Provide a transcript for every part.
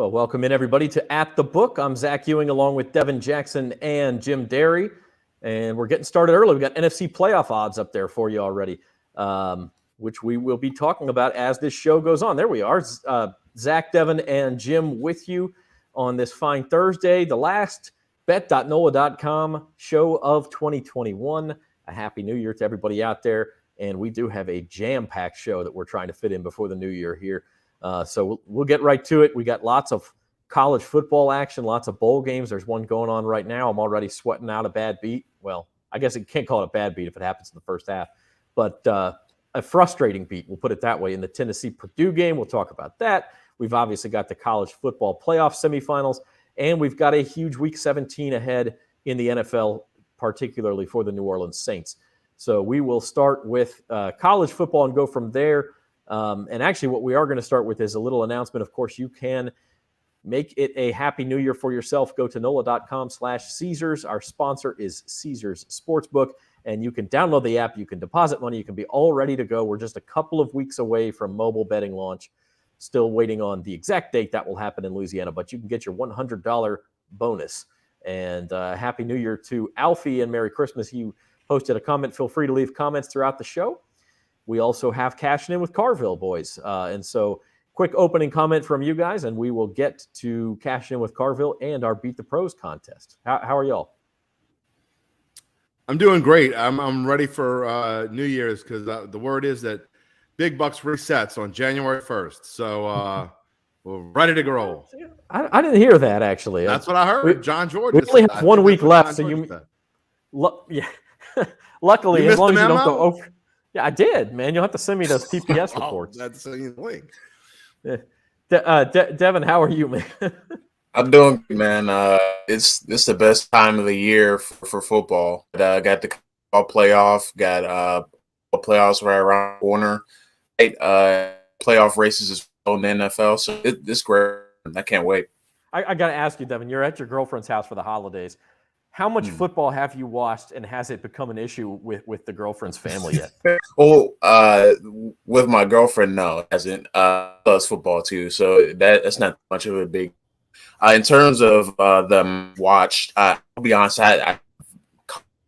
Well, welcome in everybody to At the Book. I'm Zach Ewing along with Devin Jackson and Jim Derry. And we're getting started early. We got NFC playoff odds up there for you already, which we will be talking about as this show goes on. There we are. Zach, Devin, and Jim with you on this fine Thursday, the last bet.NOLA.com show of 2021. A happy new year to everybody out there. And we do have a jam-packed show that we're trying to fit in before the new year here. So we'll get right to it. We got lots of college football action, lots of bowl games. There's one going on right now. I'm already sweating out a bad beat. Well, I guess you can't call it a bad beat if it happens in the first half, but a frustrating beat, we'll put it that way, in the Tennessee-Purdue game. We'll talk about that. We've obviously got the college football playoff semifinals, and we've got a huge Week 17 ahead in the NFL, particularly for the New Orleans Saints. So we will start with college football and go from there. And actually, what we are going to start with is a little announcement. Of course, you can make it a happy new year for yourself. Go to NOLA.com/Caesars. Our sponsor is Caesars Sportsbook, and you can download the app. You can deposit money. You can be all ready to go. We're just a couple of weeks away from mobile betting launch. Still waiting on the exact date that will happen in Louisiana, but you can get your $100 bonus. And happy new year to Alfie and Merry Christmas. You posted a comment. Feel free to leave comments throughout the show. We also have Cashing In with Carville, boys. And so quick opening comment from you guys, and we will get to Cashing In with Carville and our Beat the Pros contest. How are y'all? I'm doing great. I'm ready for New Year's because the word is that Big Bucks resets on January 1st. So we're ready to roll. I didn't hear that, actually. That's what I heard. John George. We only have 1 week left, so yeah. Luckily, as long as you don't go over. Yeah, I did, man. You'll have to send me those TPS reports. That's the link. Yeah. Devin, how are you, man? I'm doing good, man. It's the best time of the year for football. Got the playoff, got playoffs right around the corner. Playoff races is on the NFL, so it's great. I can't wait. I got to ask you, Devin, you're at your girlfriend's house for the holidays. How much football have you watched, and has it become an issue with the girlfriend's family yet? Well, with my girlfriend, no, it hasn't. Loves football too, so that's not much of a big. In terms of them watched, I'll be honest, I've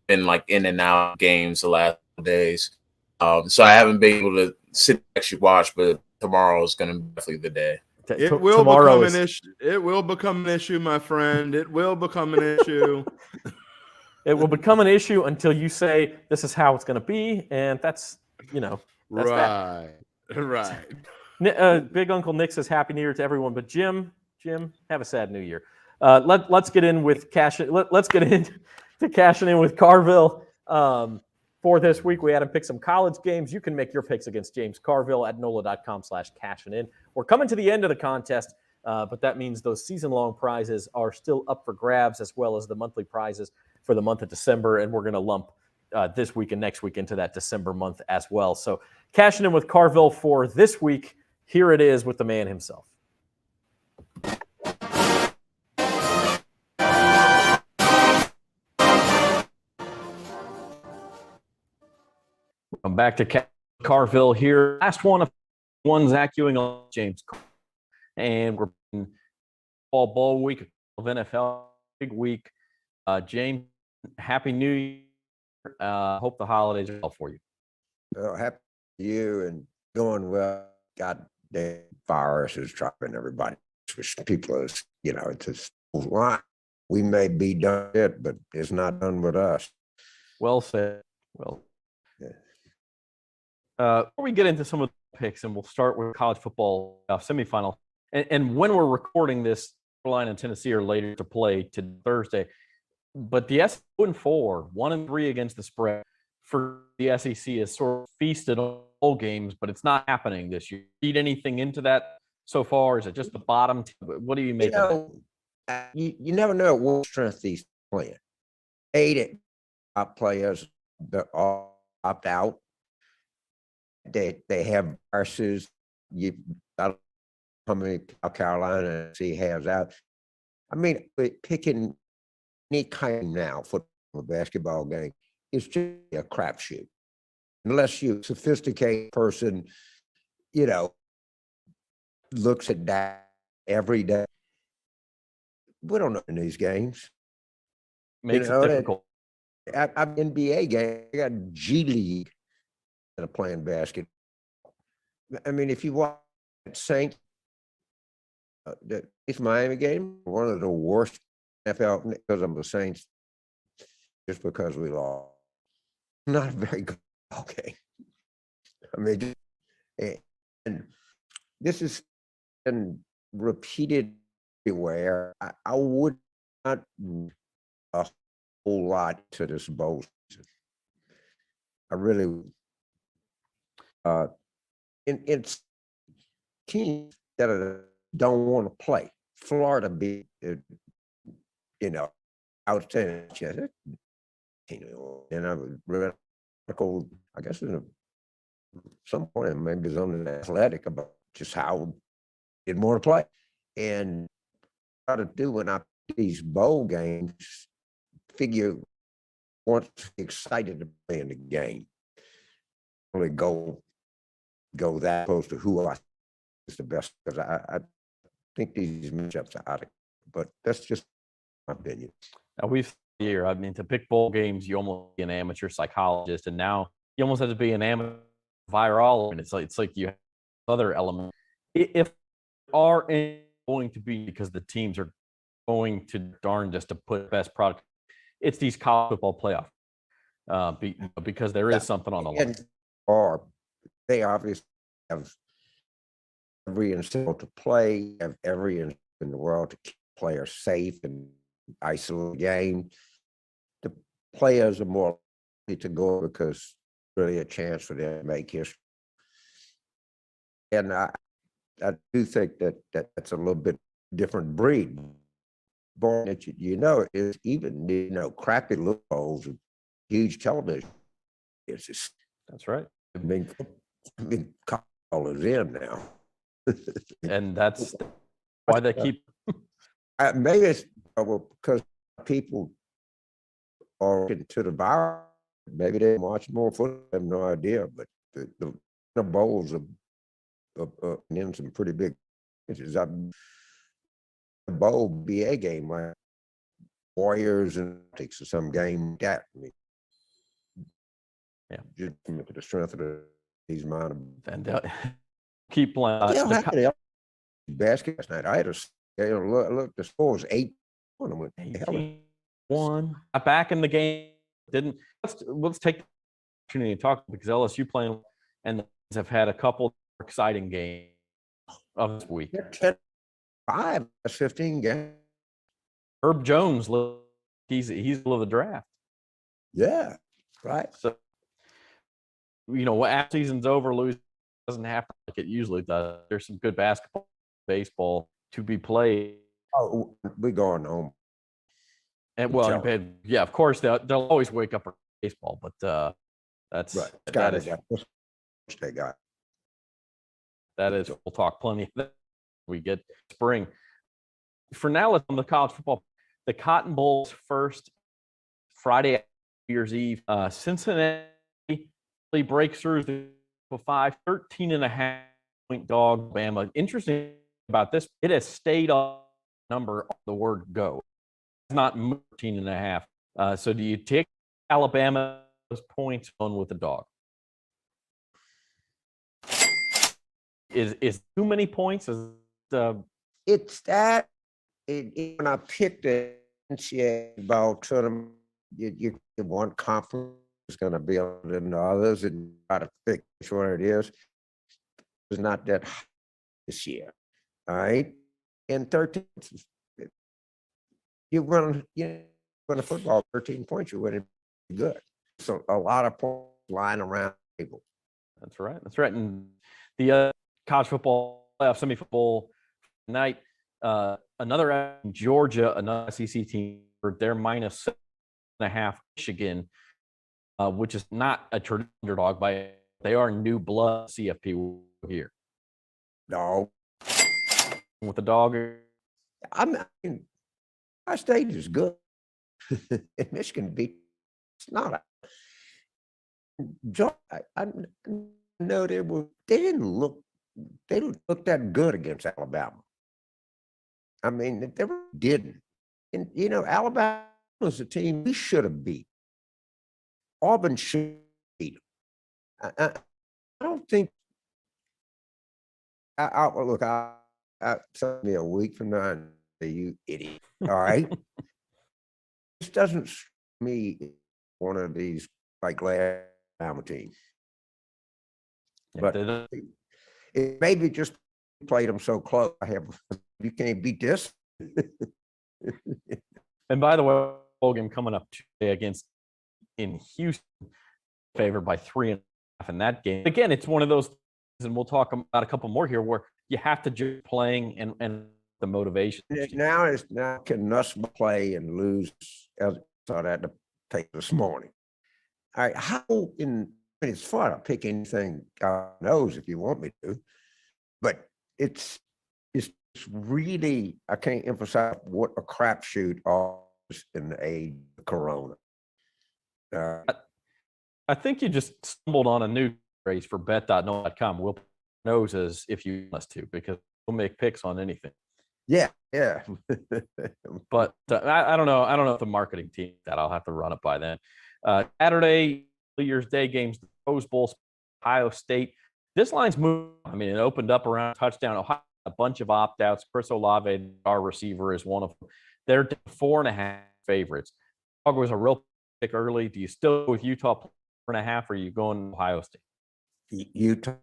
been like in and out of games the last days, so I haven't been able to sit and actually watch. But tomorrow is going to be definitely the day. It will become an issue. It will become an issue, my friend. It will become an issue. It will become an issue until you say this is how it's going to be, and that's right. Big Uncle Nick says Happy New Year to everyone, but Jim, have a sad New Year. Let's get in with Let's get into Cashing In with Carville. For this week, we had him pick some college games. You can make your picks against James Carville at NOLA.com/cashing-in. We're coming to the end of the contest, but that means those season-long prizes are still up for grabs, as well as the monthly prizes for the month of December, and we're going to lump this week and next week into that December month as well. So Cashing In with Carville for this week. Here it is with the man himself. I'm back to Carville here. Last one of Zach Ewing, James, and we're in fall bowl week of NFL, big week. James, happy New Year. Hope the holidays are well for you. Well, happy New Year and going well. God damn virus is dropping everybody. People is, it's just we may be done it, but it's not done with us. Well said. Well. Before we get into some of the picks, and we'll start with college football semifinal. And when we're recording this, Carolina and Tennessee are later to play to Thursday. But the SEC 4, 1-3 against the spread for the SEC is sort of feasted on bowl games, but it's not happening this year. Read anything into that so far? Is it just the bottom? What do you make of it? You never know what strength these playing. 8 top players that all opt out. They have viruses. I don't know how many Carolina has out. I mean, picking any kind now for a basketball game is just a crapshoot. Unless you're a sophisticated person, looks at that every day we don't know in these games. Makes know, it that- difficult. I'm NBA game. I got G League that are playing basketball. I mean, if you watch Saints, it's Miami game, one of the worst NFL because I'm the Saints, just because we lost. Not a very good game. I mean, and this is been repeated everywhere. I would not a whole lot to this bowl season. I really would. It's teams that don't want to play. Florida be, outstanding. And I read an article, I guess in some point, maybe it's on the Athletic about just how they didn't want to play. And how to do when I these bowl games, figure once excited to play in the game. Really go that close to who I think is the best, because I think these matchups are out of, but that's just my opinion. Now I mean, to pick bowl games, you almost be an amateur psychologist, and now you almost have to be an amateur virologist. And it's like you have other elements. If are going to be, because the teams are going to darn just to put best product, it's these college football playoff, because there is something on the line. Or they obviously have every incentive to play, have every incentive in the world to keep players safe and isolate the game. The players are more likely to go because really a chance for them to make history. And I do think that's a little bit different breed. Born that is even crappy little bowls with huge television. It's just That's right. I mean college is in now. And that's why they keep. Maybe it's because people are into the virus. Maybe they watch more football. I have no idea, but the bowls are in some pretty big pitches. The bowl BA game like Warriors and takes some game like that. I mean, Yeah, just look at the strength of these minor. And keep playing. Basket last night. I had look. The score was 8-1. I went 18-1. Back in the game. Let's take the opportunity to talk, because LSU playing and have had a couple exciting games of this week. 5, 15 games. Herb Jones, he's of the draft. Yeah, right. So, after season's over, Louis doesn't have to like it usually does. There's some good basketball, baseball to be played. Oh, we're going home. And yeah, of course they'll always wake up for baseball, but that's right. They got. That is, we'll talk plenty of that. We get spring. For now, let's on the college football. The Cotton Bowl's first Friday, New Year's Eve. Cincinnati breaks through the 13.5 point dog. Bama. Interesting about this, it has stayed on number on the word go. It's not 13.5. So do you take Alabama those points on with the dog? Is too many points? It's that. When I picked the NCAA ball tournament, you one conference is going to be on than the others, and try to pick which one it is. It's not that high this year. All right, and 13. You run a football 13 points, you're winning good. So a lot of points lying around the table. That's right. That's right. And the college football playoff semi-football night, another Georgia, another SEC team, they're -7.5 Michigan, which is not a traditional underdog by they are new blood CFP here. No, With the dog. I mean, our state is good. And Michigan beat. It's not. I know they didn't look that good against Alabama. I mean, they didn't. And, Alabama was a team we should have beat. Auburn should beat them. I don't think, look, tell me a week from now, and say, you idiot. All right. This doesn't strike me one of these like last Alabama team. But it maybe just played them so close. You can't beat this. And by the way, bowl game coming up today against in Houston, favored by 3.5 in that game. Again, it's one of those, and we'll talk about a couple more here, where you have to just playing and the motivation. Now can Nuss play and lose? I saw that to take this morning. All right, it's fun. I'll pick anything God knows if you want me to, but it's really, I can't emphasize what a crapshoot is in the age of Corona. I think you just stumbled on a new phrase for bet.NOLA.com. We'll noses if you want us to, because we'll make picks on anything. Yeah. But I don't know. I don't know if the marketing team that I'll have to run it by then. Saturday, New Year's Day games, the Rose Bowl, Ohio State. This line's moved. I mean, it opened up around touchdown. Ohio, a bunch of opt-outs. Chris Olave, our receiver, is one of them. They're 4.5 favorites. Dog was a real pick early. Do you still go with Utah 4.5, or are you going Ohio State? Utah.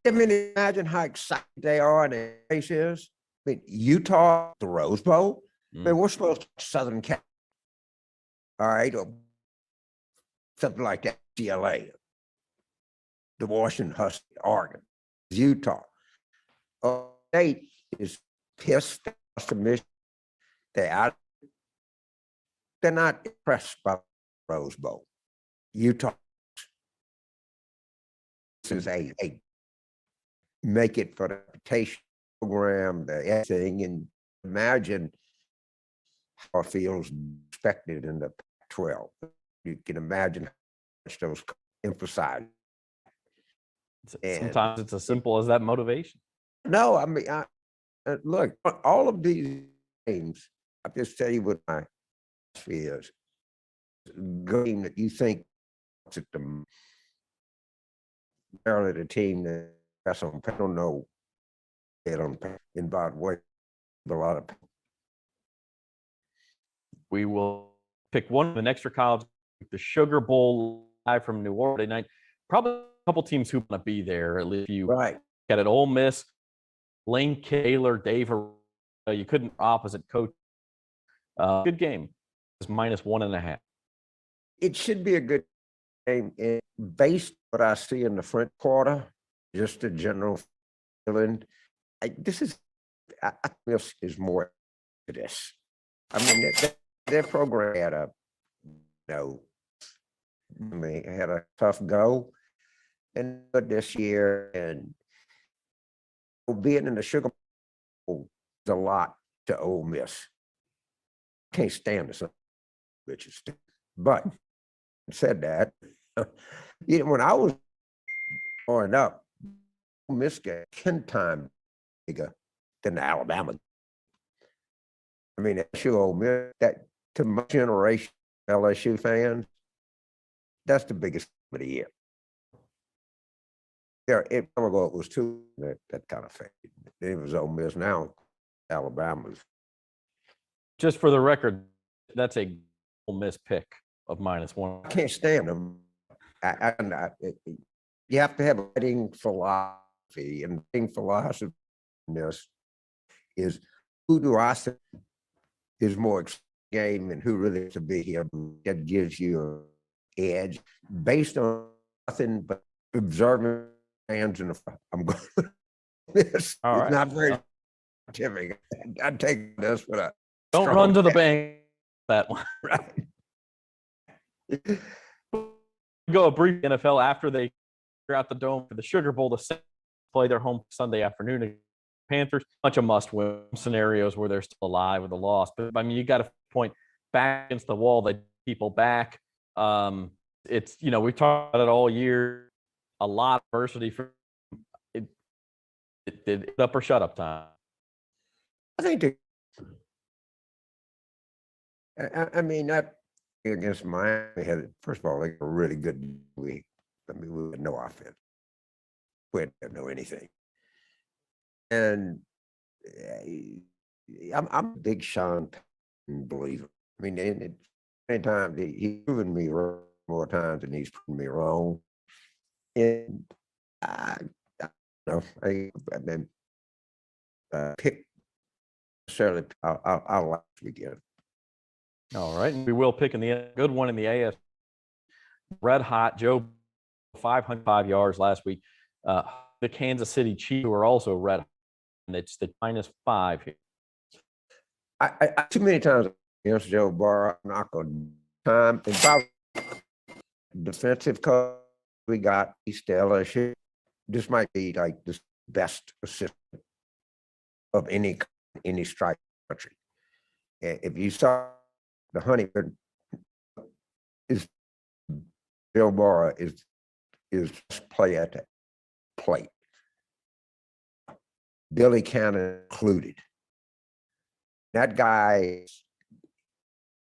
I mean, imagine how excited they are and the race is. I mean, Utah, the Rose Bowl. I mean, we're supposed to Southern Cal. All right, or something like that. CLA, the Washington Huskies, Oregon, Utah. State is pissed off to Michigan. They're not impressed by the Rose Bowl. Utah. This is a make it for the reputation program, the everything, and imagine how it feels expected in the Pac-12. You can imagine how much those emphasize. Sometimes it's as simple as that motivation. No, I mean, look, all of these games, I'll just tell you what my philosophy is. Game that you think it's at the Maryland, a team that I don't know, they don't involve way a lot of people. We will pick one of the extra college, the Sugar Bowl live from New Orleans night. Probably a couple teams who want to be there. At least you got it. Ole Miss, Lane Taylor, Dave. You couldn't opposite coach. Good game. It's -1.5. It should be a good game. And based on what I see in the front quarter, just a general feeling. This is more to this. I mean, their program had had a tough go, and this year, and being in the Sugar Bowl is a lot to Ole Miss. Can't stand the bitches, but said that, when I was growing up, Ole Miss game 10 times bigger than the Alabama. I mean, LSU Ole Miss, that to my generation LSU fans, that's the biggest of the year. There, it ago it was two that kind of faded. It was Ole Miss. Now Alabama's. Just for the record, that's a Ole Miss pick of -1. I can't stand them. You have to have a betting philosophy, and betting philosophy in this is who do I think is more game and who really to be here. That gives you an edge based on nothing but observing fans in the front. I'm going. It's not very scientific. I'd take this for that. Don't run to the bank. That one, right? Go a brief NFL after they clear out the dome for the Sugar Bowl to play their home Sunday afternoon. Panthers, bunch of must-win scenarios where they're still alive with a loss. But I mean, you got to point back against the wall that people back. It's we've talked about it all year. A lot of adversity for it up or shut up time. I think I mean, that against Miami had, first of all, they were really good week. I mean, we had no offense. We didn't know anything. And I'm a big Sean Payton believer. I mean, anytime he's proven me wrong more times than he's proven me wrong. And I don't know, I've been pick necessarily. I'll like it again. All right, and we will pick in the good one in the AF. Red hot Joe, 505 yards last week. The Kansas City Chiefs who are also red hot, and it's the -5 here. I too many times against Joe Burrow, I'm not going to time. And probably defensive coach we got, East LSU. This might be like the best assistant of any strike country. If you saw the Honeyman, is Joe Burrow is play at the plate. Billy Cannon included. That guy,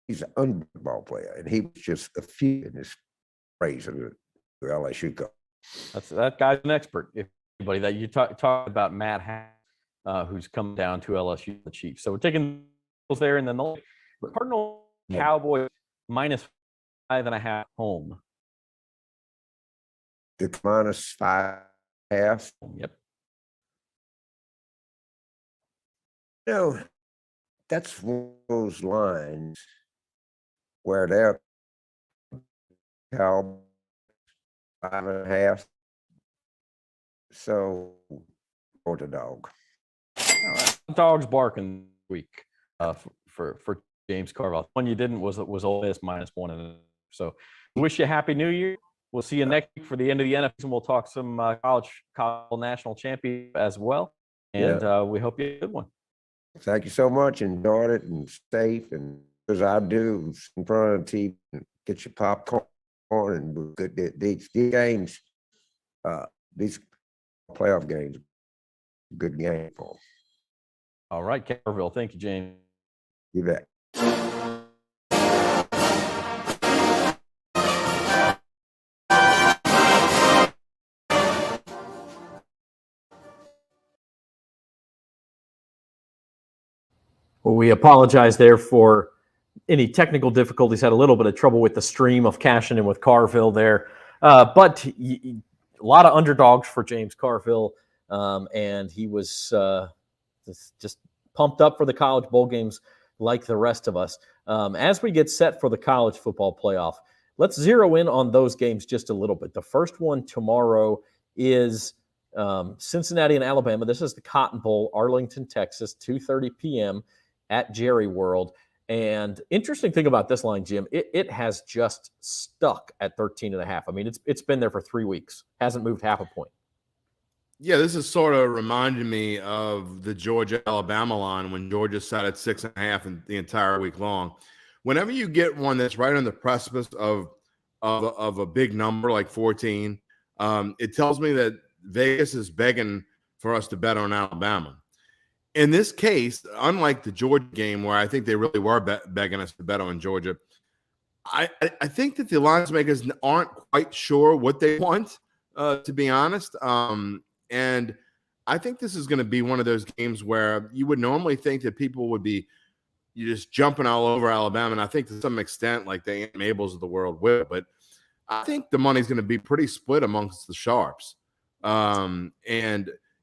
he's an unbelievable player, and he was just a few in his praise of the LSU coach. That guy's an expert. If anybody that you talk about, Matt, who's come down to LSU, the Chiefs. So we're taking those there, and then the Cardinals Cowboys -5.5 home. The -5.5. Yep. No, that's one of those lines where they're Cowboys 5.5. So, or the dog. All right. Dogs barking week for James Carville. One you didn't was Ole Miss -1. So, wish you a happy New Year. We'll see you next week for the end of the NFL, and we'll talk some college national championship as well. And we hope you have a good one. Thank you so much. Enjoyed it and safe. And as I do, in front of the TV, and get your popcorn and good. These games, these playoff games, good game for them. All right, Carville. Thank you, James. You bet. Well, we apologize there for any technical difficulties. Had a little bit of trouble with the stream of cashing in with Carville there. But a lot of underdogs for James Carville. And he was just pumped up for the college bowl games like the rest of us. As we get set for the college football playoff, let's zero in on those games just a little bit. The first one tomorrow is Cincinnati and Alabama. This is the Cotton Bowl, Arlington, Texas, 2:30 p.m. at Jerry World. And interesting thing about this line, Jim, it has just stuck at 13.5. I mean, it's been there for 3 weeks. Hasn't moved half a point. Yeah, this is sort of reminding me of the Georgia-Alabama line when Georgia sat at 6.5 and the entire week long. Whenever you get one that's right on the precipice of a big number like 14, it tells me that Vegas is begging for us to bet on Alabama. In this case, unlike the Georgia game where I think they really were begging us to bet on Georgia, I think that the lines makers aren't quite sure what they want, to be honest. And I think this is going to be one of those games where you would normally think that people would be just jumping all over Alabama. And I think to some extent, like the Aunt Mabels of the world will. But I think the money's going to be pretty split amongst the sharps. And,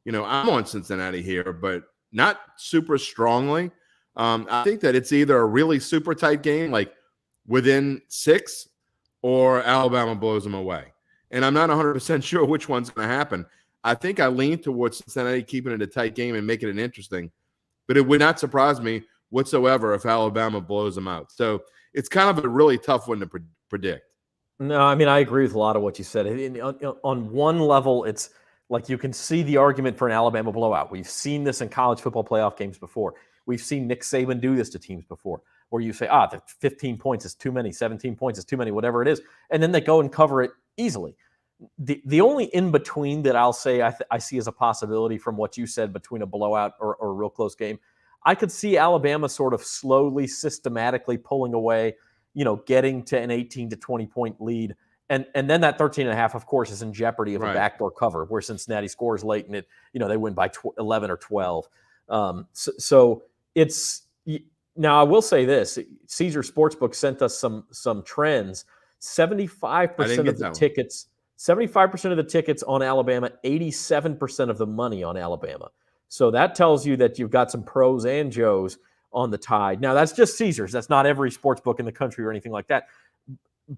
you know, I'm on Cincinnati here, but not super strongly. I think that it's either a really super tight game, like within 6, or Alabama blows them away. And I'm not 100% sure which one's going to happen. I think I lean towards Cincinnati keeping it a tight game and making it interesting. But it would not surprise me whatsoever if Alabama blows them out. So it's kind of a really tough one to predict. No, I mean, I agree with a lot of what you said. On one level, it's like you can see the argument for an Alabama blowout. We've seen this in college football playoff games before. We've seen Nick Saban do this to teams before, where you say, the 15 points is too many, 17 points is too many, whatever it is. And then they go and cover it easily. The only in-between that I'll say I see as a possibility from what you said between a blowout or a real close game, I could see Alabama sort of slowly, systematically pulling away, getting to an 18 to 20 point lead. And then that 13.5, of course, is in jeopardy of a backdoor cover where Cincinnati scores late and they win by 11 or 12. So it's now I will say this: Caesar Sportsbook sent us some trends. 75% of the tickets, 75% of the tickets on Alabama, 87% of the money on Alabama. So that tells you that you've got some pros and Joes on the Tide. Now that's just Caesars. That's not every sports book in the country or anything like that.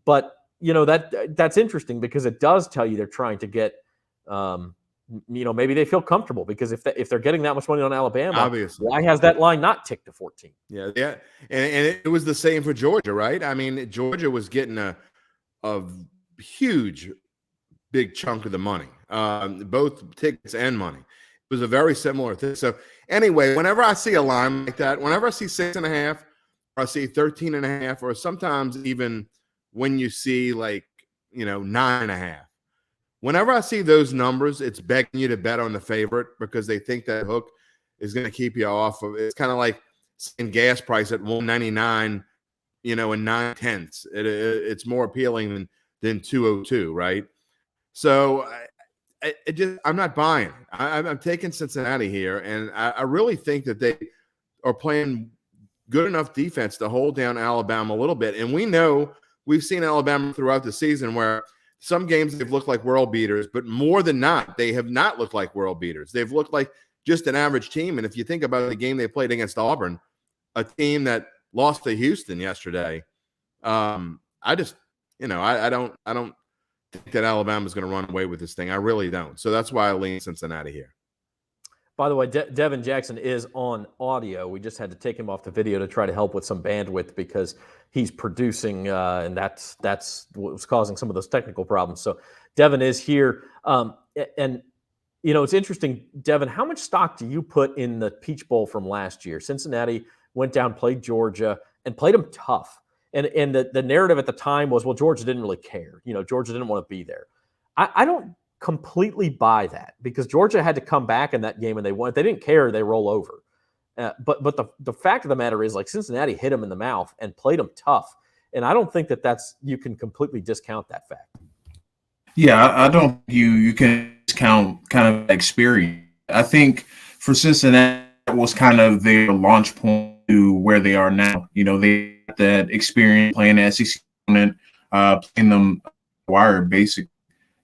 But that's interesting because it does tell you they're trying to get, maybe they feel comfortable because if they're getting that much money on Alabama, obviously, why has that line not ticked to 14? Yeah, and it was the same for Georgia, right? I mean, Georgia was getting a huge, big chunk of the money, both tickets and money. It was a very similar thing. So anyway, whenever I see a line like that, whenever I see 6.5, or I see 13.5, or sometimes even when you see 9.5, whenever I see those numbers, it's begging you to bet on the favorite because they think that hook is going to keep you off of. It's kind of like seeing gas price at $1.99, and 9/10. It's more appealing than 2.02, right? So I'm not buying it. I'm taking Cincinnati here, and I really think that they are playing good enough defense to hold down Alabama a little bit. And we've seen Alabama throughout the season where some games they've looked like world beaters, but more than not, they have not looked like world beaters. They've looked like just an average team. And if you think about the game they played against Auburn, a team that lost to Houston yesterday, I just, I don't think that Alabama's going to run away with this thing. I really don't. So that's why I lean Cincinnati here. By the way, Devin Jackson is on audio. We just had to take him off the video to try to help with some bandwidth because he's producing, and that's what was causing some of those technical problems. So Devin is here. And, it's interesting, Devin, how much stock do you put in the Peach Bowl from last year? Cincinnati went down, played Georgia, and played them tough. And the narrative at the time was, well, Georgia didn't really care. Georgia didn't want to be there. I don't completely buy that because Georgia had to come back in that game and they won. If they didn't care, they roll over. But the fact of the matter is, Cincinnati hit them in the mouth and played them tough. And I don't think that's you can completely discount that fact. Yeah, I don't you can discount kind of experience. I think for Cincinnati, that was kind of their launch point to where they are now. They had that experience playing the SEC opponent, playing them wire basically,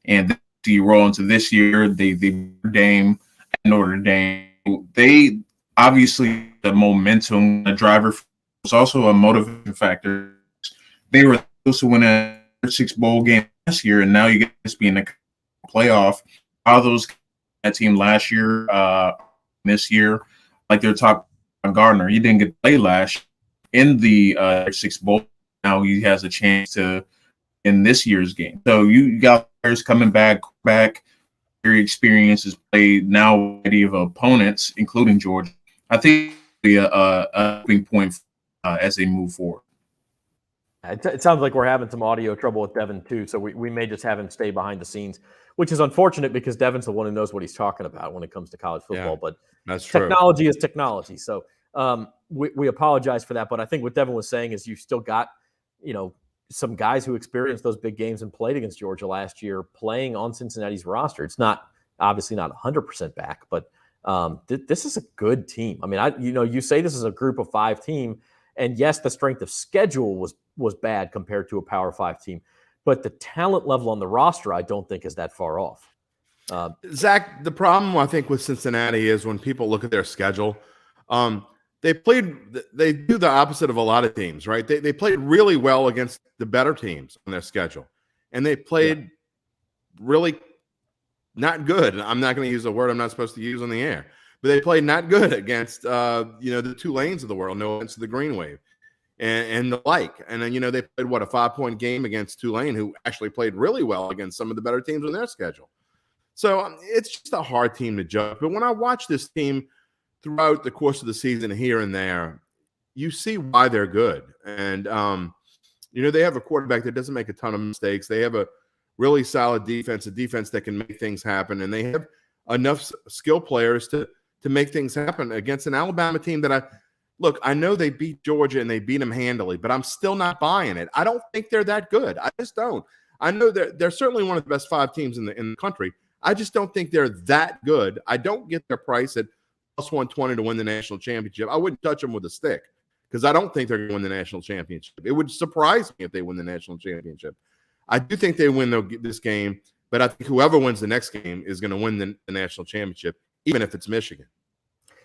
and you roll into this year, they Dame and Notre Dame. They obviously the momentum, the driver was also a motivation factor. They were supposed to win a 6 bowl game last year, and now you get to be in the playoff. All those that team last year, this year, like their top Gardner, he didn't get to play last in the 6 bowl. Now he has a chance to in this year's game. So you got players coming back. Very experiences played now many of opponents, including Georgia. I think it'll be a big point as they move forward. It sounds like we're having some audio trouble with Devin too, so we may just have him stay behind the scenes, which is unfortunate because Devin's the one who knows what he's talking about when it comes to college football. Yeah, but that's true. Technology is technology, so we apologize for that. But I think what Devin was saying is you still got some guys who experienced those big games and played against Georgia last year playing on Cincinnati's roster. It's not obviously not 100% back, but this is a good team. I mean, you say this is a group of 5 team, and yes, the strength of schedule was bad compared to a Power 5 team, but the talent level on the roster, I don't think is that far off. Zach, the problem I think with Cincinnati is when people look at their schedule, they do the opposite of a lot of teams, right? They played really well against the better teams on their schedule, and they played really not good. I'm not going to use a word I'm not supposed to use on the air, but they played not good against the Tulanes of the world, no offense to the Green Wave, and the like. And then they played a 5-point game against Tulane, who actually played really well against some of the better teams on their schedule. So it's just a hard team to judge. But when I watch this team throughout the course of the season here and there, you see why they're good. And, they have a quarterback that doesn't make a ton of mistakes. They have a really solid defense, a defense that can make things happen. And they have enough skill players to to make things happen against an Alabama team that I know they beat Georgia and they beat them handily, but I'm still not buying it. I don't think they're that good. I just don't. I know they're certainly one of the best 5 teams in the country. I just don't think they're that good. I don't get their price at plus 120 to win the national championship. I wouldn't touch them with a stick because I don't think they're going to win the national championship. It would surprise me if they win the national championship. I do think they win this game, but I think whoever wins the next game is going to win the national championship, even if it's Michigan.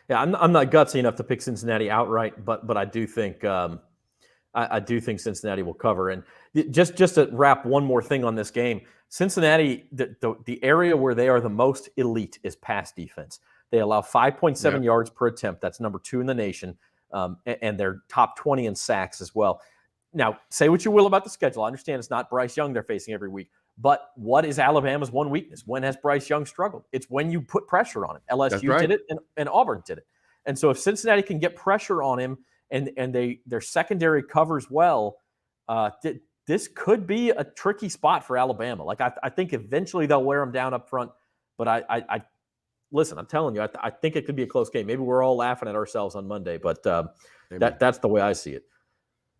Yeah, I'm not gutsy enough to pick Cincinnati outright, but I do think I do think Cincinnati will cover. And just to wrap one more thing on this game, Cincinnati, the area where they are the most elite is pass defense. They allow 5.7 yards per attempt. That's number 2 in the nation, and they're top 20 in sacks as well. Now, say what you will about the schedule. I understand it's not Bryce Young they're facing every week. But what is Alabama's one weakness? When has Bryce Young struggled? It's when you put pressure on him. LSU did it, and Auburn did it. And so if Cincinnati can get pressure on him and their secondary covers well, this could be a tricky spot for Alabama. Like I think eventually they'll wear them down up front. But I listen, I'm telling you, I think it could be a close game. Maybe we're all laughing at ourselves on Monday, but that's the way I see it.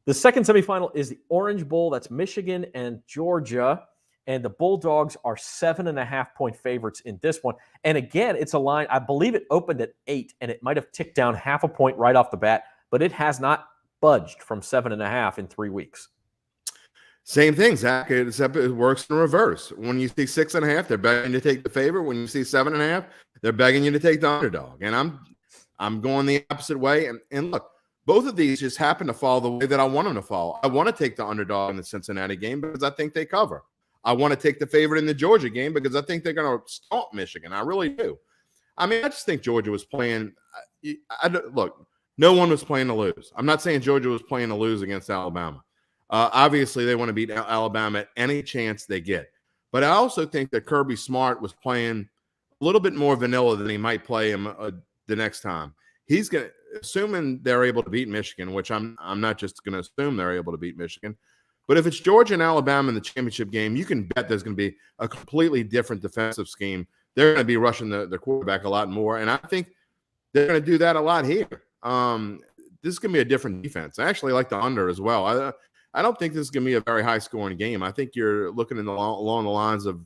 The second semifinal is the Orange Bowl. That's Michigan and Georgia. And the Bulldogs are 7.5-point favorites in this one. And again, it's a line, I believe it opened at 8, and it might have ticked down half a point right off the bat, but it has not budged from 7.5 in 3 weeks. Same thing, Zach, except it works in reverse. When you see 6.5, they're begging you to take the favorite. When you see 7.5, they're begging you to take the underdog. And I'm going the opposite way. And look, both of these just happen to fall the way that I want them to fall. I want to take the underdog in the Cincinnati game because I think they cover. I want to take the favorite in the Georgia game because I think they're going to stomp Michigan. I really do. I mean, I just think Georgia was playing. Look, no one was playing to lose. I'm not saying Georgia was playing to lose against Alabama. Obviously, they want to beat Alabama at any chance they get. But I also think that Kirby Smart was playing a little bit more vanilla than he might play him the next time. He's going to, assuming they're able to beat Michigan, which I'm not just going to assume they're able to beat Michigan. But if it's Georgia and Alabama in the championship game, you can bet there's going to be a completely different defensive scheme. They're going to be rushing the quarterback a lot more. And I think they're going to do that a lot here. This is going to be a different defense. I actually like the under as well. I don't think this is going to be a very high-scoring game. I think you're looking along the lines of,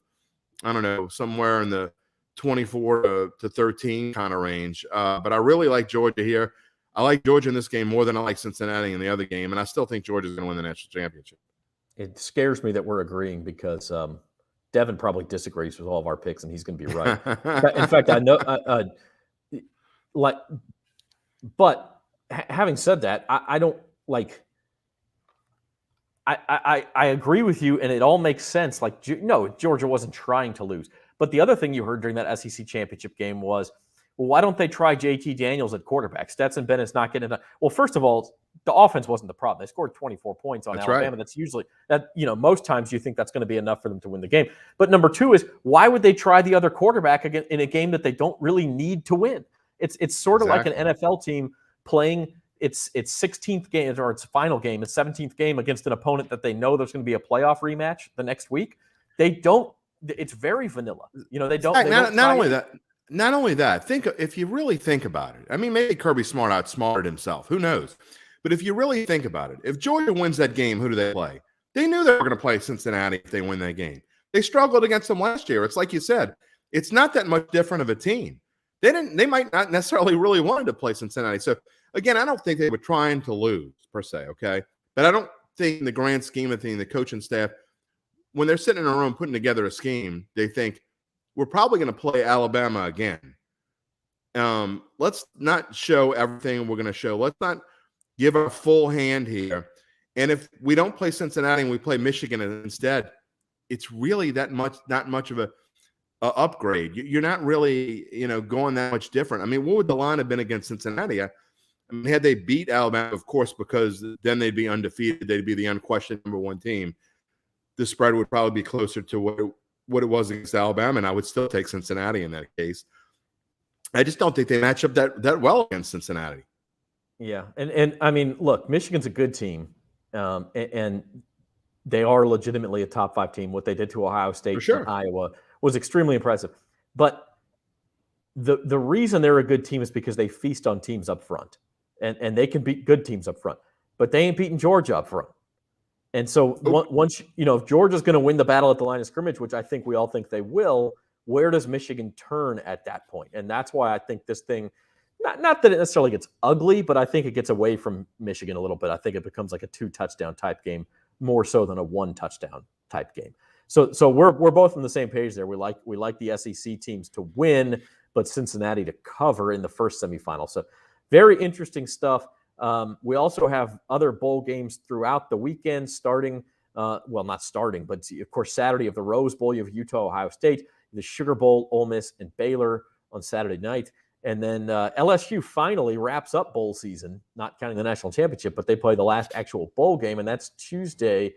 I don't know, somewhere in the 24 to 13 kind of range. But I really like Georgia here. I like Georgia in this game more than I like Cincinnati in the other game, and I still think Georgia's going to win the national championship. It scares me that we're agreeing because Devin probably disagrees with all of our picks, and he's going to be right. In fact, I know. But having said that, I don't like. I agree with you, and it all makes sense. Like, no, Georgia wasn't trying to lose. But the other thing you heard during that SEC championship game was, well, why don't they try JT Daniels at quarterback? Stetson Bennett's not getting it. Well, first of all, the offense wasn't the problem. They scored 24 points on Alabama. Right. That's usually that. Most times you think that's going to be enough for them to win the game. But number 2 is, why would they try the other quarterback again in a game that they don't really need to win? It's sort of like an NFL team playing its 16th game or its final game, its 17th game against an opponent that they know there's going to be a playoff rematch the next week. They don't. It's very vanilla. They don't. Not only that, think if you really think about it. I mean, maybe Kirby Smart outsmarted himself. Who knows? But if you really think about it, if Georgia wins that game, who do they play? They knew they were going to play Cincinnati if they win that game. They struggled against them last year. It's like you said, it's not that much different of a team. They might not necessarily really wanted to play Cincinnati. So again, I don't think they were trying to lose per se. Okay. But I don't think in the grand scheme of things, the coaching staff, when they're sitting in a room putting together a scheme, they think, we're probably going to play Alabama again. Let's not show everything we're going to show. Let's not give a full hand here. And if we don't play Cincinnati and we play Michigan instead, it's really not much of a upgrade. You're not really, going that much different. I mean, what would the line have been against Cincinnati? I mean, had they beat Alabama, of course, because then they'd be undefeated. They'd be the unquestioned number 1 team. The spread would probably be closer to what it was against Alabama, and I would still take Cincinnati in that case. I just don't think they match up that well against Cincinnati. Yeah, and I mean, look, Michigan's a good team, and they are legitimately a top 5 team. What they did to Ohio State and Iowa was extremely impressive. But the reason they're a good team is because they feast on teams up front, and they can beat good teams up front, but they ain't beating Georgia up front. And so once if Georgia's going to win the battle at the line of scrimmage, which I think we all think they will, where does Michigan turn at that point? And that's why I think this thing, not that it necessarily gets ugly, but I think it gets away from Michigan a little bit. I think it becomes like a 2-touchdown type game more so than a 1-touchdown type game. So we're both on the same page there. We like the SEC teams to win, but Cincinnati to cover in the first semifinal. So very interesting stuff. We also have other bowl games throughout the weekend, starting, not starting, but of course, Saturday of the Rose Bowl, you have Utah, Ohio State, the Sugar Bowl, Ole Miss, and Baylor on Saturday night. And then LSU finally wraps up bowl season, not counting the national championship, but they play the last actual bowl game, and that's Tuesday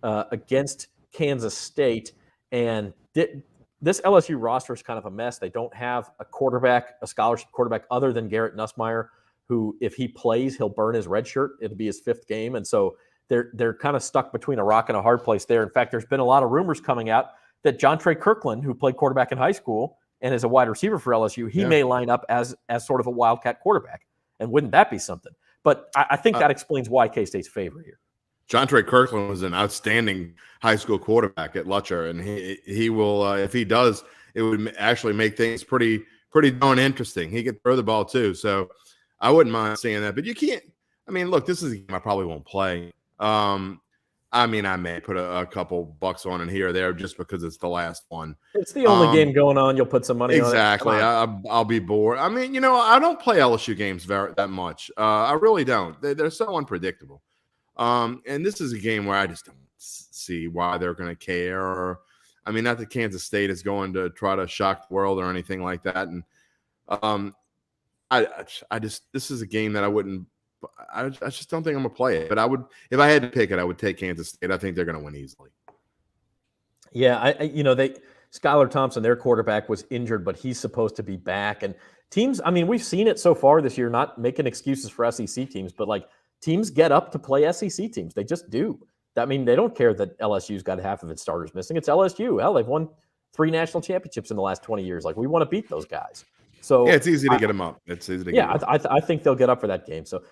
against Kansas State. And this LSU roster is kind of a mess. They don't have a scholarship quarterback other than Garrett Nussmeier, who, if he plays, he'll burn his red shirt. It'll be his 5th game. And so they're kind of stuck between a rock and a hard place there. In fact, there's been a lot of rumors coming out that John Trey Kirkland, who played quarterback in high school and is a wide receiver for LSU, he may line up as sort of a wildcat quarterback. And wouldn't that be something? But I think that explains why K-State's favorite here. John Trey Kirkland was an outstanding high school quarterback at Lutcher, and he will, if he does, it would actually make things pretty darn interesting. He could throw the ball too, so I wouldn't mind seeing that. But you can't. I mean, look, this is a game I probably won't play. I mean, I may put a couple bucks on it here or there just because it's the last one. It's the only game going on. You'll put some money on it. Exactly. I'll be bored. I mean, I don't play LSU games that much. I really don't. They're so unpredictable. And this is a game where I just don't see why they're going to care. Or, I mean, not that Kansas State is going to try to shock the world or anything like that. And this is a game that I just don't think I'm gonna play it. But I would, if I had to pick it, I would take Kansas State. I think they're gonna win easily. Yeah, Skylar Thompson, their quarterback, was injured, but he's supposed to be back. And teams, I mean, we've seen it so far this year, not making excuses for SEC teams, but like teams get up to play SEC teams. They just do. I mean, they don't care that LSU's got half of its starters missing. It's LSU. Hell, they've won 3 national championships in the last 20 years. Like, we want to beat those guys. So yeah, it's easy to get them up. It's easy to get them up. I think they'll get up for that game. So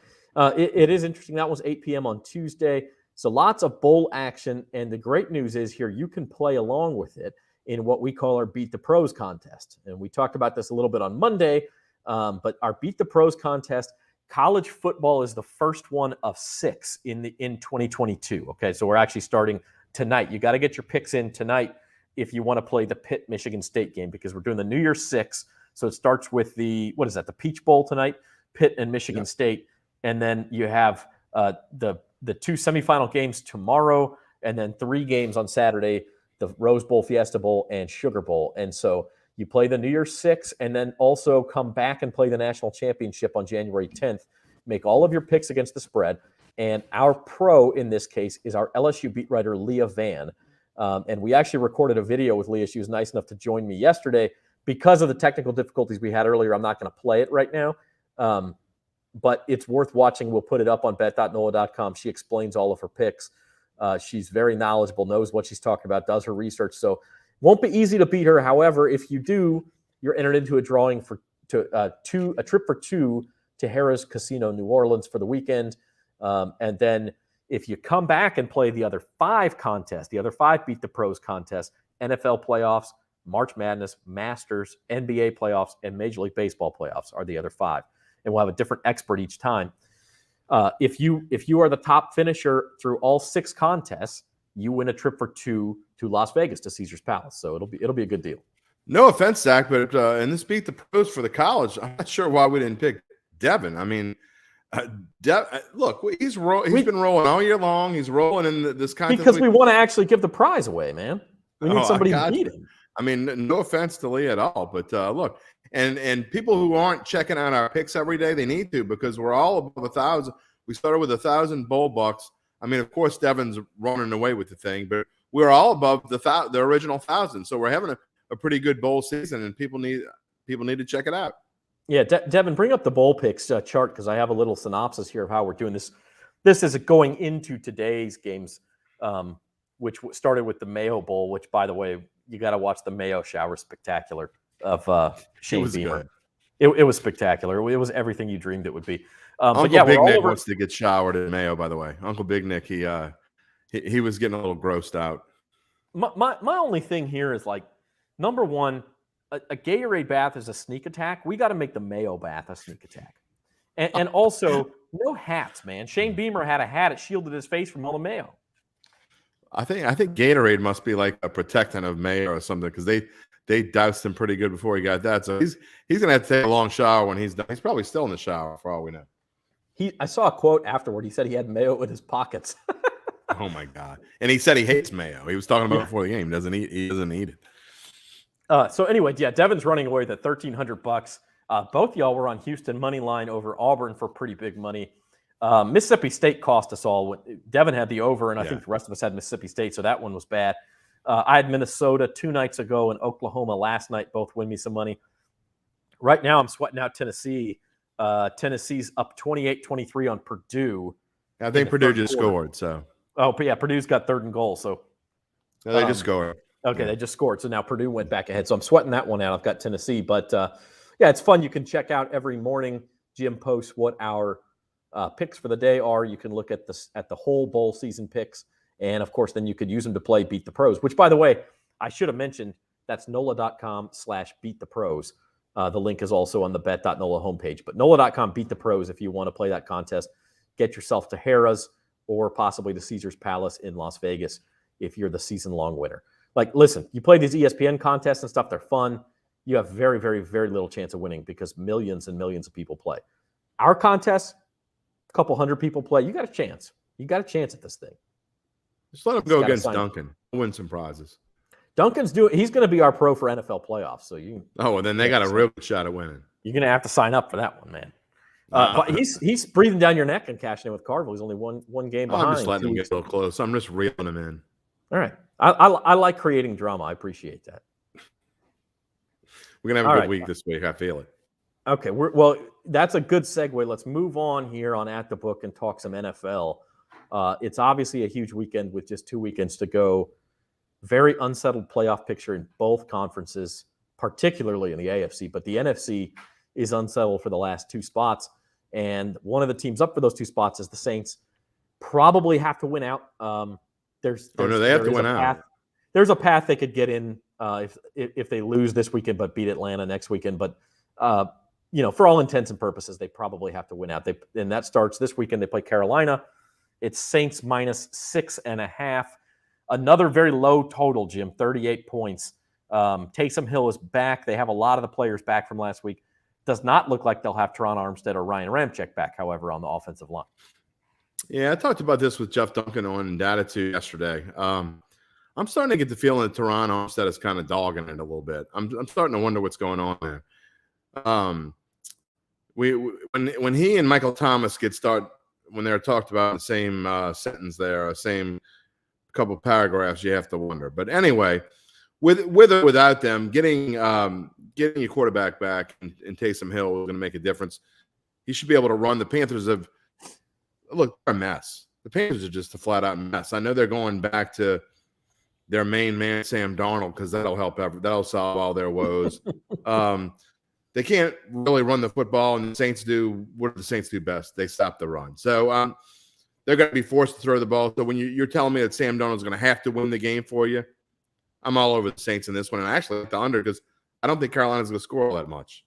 it is interesting. That was 8 p.m. on Tuesday. So lots of bowl action. And the great news is here, you can play along with it in what we call our Beat the Pros contest. And we talked about this a little bit on Monday, but our Beat the Pros contest, college football is the first one of 6 in 2022. Okay, so we're actually starting tonight. You got to get your picks in tonight if you want to play the Pitt-Michigan State game, because we're doing the New Year's 6. So it starts with the Peach Bowl tonight, Pitt and Michigan State. And then you have the 2 semifinal games tomorrow, and then 3 games on Saturday, the Rose Bowl, Fiesta Bowl, and Sugar Bowl. And so you play the New Year's 6, and then also come back and play the national championship on January 10th. Make all of your picks against the spread. And our pro in this case is our LSU beat writer, Leah Vann. And we actually recorded a video with Leah. She was nice enough to join me yesterday. Because of the technical difficulties we had earlier, I'm not going to play it right now. But it's worth watching. We'll put it up on bet.NOLA.com. She explains all of her picks. She's very knowledgeable, knows what she's talking about, does her research. So won't be easy to beat her. However, if you do, you're entered into a drawing a trip for 2 to Harrah's Casino, New Orleans for the weekend. And then if you come back and play the other 5 contests, the other 5 Beat the Pros contests, NFL playoffs, March Madness, Masters, NBA playoffs, and Major League Baseball playoffs are the other 5. And we'll have a different expert each time. If you are the top finisher through all 6 contests, you win a trip for 2 to Las Vegas to Caesar's Palace. So it'll be a good deal. No offense, Zach, but in this Beat the Pros for the college, I'm not sure why we didn't pick Devin. I mean, look, he's been rolling all year long. He's rolling in this contest because we want to actually give the prize away, man. We need somebody to beat him. I mean, no offense to Leah at all, but look, and people who aren't checking out our picks every day, they need to, because we're all above 1,000. We started with 1,000 bowl bucks. I mean, of course, Devin's running away with the thing, but we're all above the original 1,000. So we're having a pretty good bowl season, and people need to check it out. Yeah, Devin, bring up the bowl picks chart, because I have a little synopsis here of how we're doing this. This is going into today's games, which started with the Mayo Bowl, which, by the way, you got to watch the Mayo Shower Spectacular of Shane Beamer. It was spectacular. It was everything you dreamed it would be. Uncle but yeah, Big we're all Nick over. wants to get showered in Mayo, by the way. Uncle Big Nick, he was getting a little grossed out. My only thing here is like, number one, a Gatorade bath is a sneak attack. We got to make the Mayo bath a sneak attack. And also, no hats, man. Shane Beamer had a hat. It shielded his face from all the Mayo. I think Gatorade must be like a protectant of Mayo or something, because they doused him pretty good before he got that. So he's gonna have to take a long shower when he's done. He's probably still in the shower for all we know. I saw a quote afterward. He said he had Mayo in his pockets. Oh my God! And he said he hates Mayo. He was talking about it before the game. He doesn't eat it. So anyway, yeah, Devin's running away with $1,300. Both y'all were on Houston money line over Auburn for pretty big money. Mississippi State cost us all. Devin had the over, and I think the rest of us had Mississippi State, so that one was bad. I had Minnesota 2 nights ago and Oklahoma last night. Both win me some money. Right now, I'm sweating out Tennessee. Tennessee's up 28-23 on Purdue. I think Purdue just scored. So. Oh, but yeah, Purdue's got 3rd and goal. So no, they just scored. Okay, they just scored. So now Purdue went back ahead. So I'm sweating that one out. I've got Tennessee. But, yeah, it's fun. You can check out every morning. Jim posts what our picks for the day are. You can look at the whole bowl season picks. And, of course, then you could use them to play Beat the Pros, which, by the way, I should have mentioned, that's NOLA.com/beatthepros. The link is also on the bet.NOLA homepage. But NOLA.com, Beat the Pros, if you want to play that contest. Get yourself to Harrah's or possibly to Caesar's Palace in Las Vegas if you're the season-long winner. Like, listen, you play these ESPN contests and stuff, they're fun. You have very, very, very little chance of winning because millions and millions of people play. Our contests, a couple hundred people play. You got a chance. You got a chance at this thing. Just let him go against Duncan. Win some prizes. He's going to be our pro for NFL playoffs. So well, then they got a real good shot at winning. You're going to have to sign up for that one, man. But he's breathing down your neck and cashing in with Carville. He's only one game behind. I'm just letting him get a little close. I'm just reeling him in. All right. I like creating drama. I appreciate that. We're going to have a good week this week. I feel it. Okay. Well, that's a good segue. Let's move on here on At the Book and talk some NFL. It's obviously a huge weekend with just 2 weekends to go. Very unsettled playoff picture in both conferences, particularly in the AFC. But the NFC is unsettled for the last 2 spots. And one of the teams up for those 2 spots is the Saints. Probably have to win out. They have to win out. There's a path they could get in if they lose this weekend but beat Atlanta next weekend. But for all intents and purposes, they probably have to win out. And that starts this weekend. They play Carolina. It's Saints minus 6.5. Another very low total, Jim, 38 points. Taysom Hill is back. They have a lot of the players back from last week. Does not look like they'll have Teron Armstead or Ryan Ramczyk back, however, on the offensive line. Yeah, I talked about this with Jeff Duncan on Data2 yesterday. I'm starting to get the feeling that Teron Armstead is kind of dogging it a little bit. I'm starting to wonder what's going on there. When he and Michael Thomas when they're talked about in the same sentence there, same couple paragraphs, you have to wonder. But anyway, with or without them, getting your quarterback back and Taysom Hill is going to make a difference. He should be able to run. The Panthers they're a mess. The Panthers are just a flat-out mess. I know they're going back to their main man, Sam Darnold, because that'll solve all their woes. They can't really run the football, and the Saints do what the Saints do best. They stop the run. So they're going to be forced to throw the ball. So when you're telling me that Sam Darnold's going to have to win the game for you, I'm all over the Saints in this one. And I actually like the under because I don't think Carolina's going to score all that much.